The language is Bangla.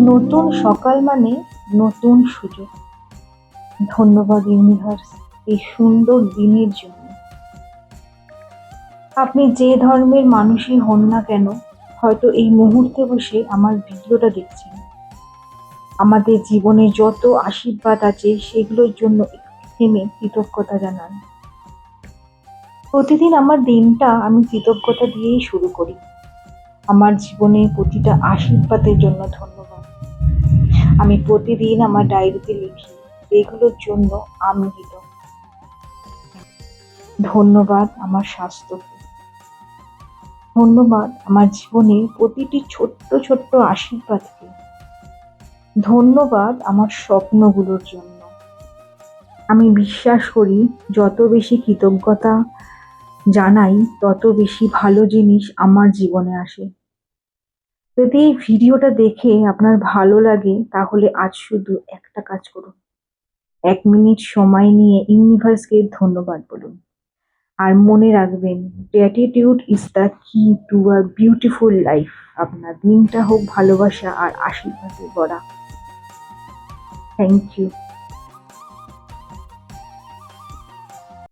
নতুন সকাল মানে নতুন সুযোগ। ধন্যবাদ ইউনিভার্স এই সুন্দর দিনের জন্য। আপনি যে ধর্মের মানুষই হন না কেন, হয়তো এই মুহূর্তে বসে আমার ভিডিওটা দেখছেন, আমাদের জীবনে যত আশীর্বাদ আছে সেগুলোর জন্য একটু থেমে কৃতজ্ঞতা জানান। প্রতিদিন আমার দিনটা আমি কৃতজ্ঞতা দিয়েই শুরু করি। আমার জীবনে প্রতিটা আশীর্বাদের জন্য ধন্যবাদ। আমি প্রতিদিন আমার ডায়েরিতে লিখি, এগুলোর জন্য আমি কৃতজ্ঞ। ধন্যবাদ আমার স্বাস্থ্যকে, ধন্যবাদ আমার জীবনের প্রতিটি ছোট্ট ছোট্ট আশীর্বাদকে, ধন্যবাদ আমার স্বপ্নগুলোর জন্য। আমি বিশ্বাস করি যত বেশি কৃতজ্ঞতা জানাই তত বেশি ভালো জিনিস আমার জীবনে আসে। যদি এই ভিডিওটা দেখে আপনার ভালো লাগে তাহলে আজ শুধু একটা কাজ করুন, 1 মিনিট সময় নিয়ে ইউনিভার্সকে ধন্যবাদ বলুন। আর মনে রাখবেন, gratitude is the key to a beautiful life. আপনার দিনটা হোক ভালোবাসা আর আশীর্বাদে ভরা। Thank you.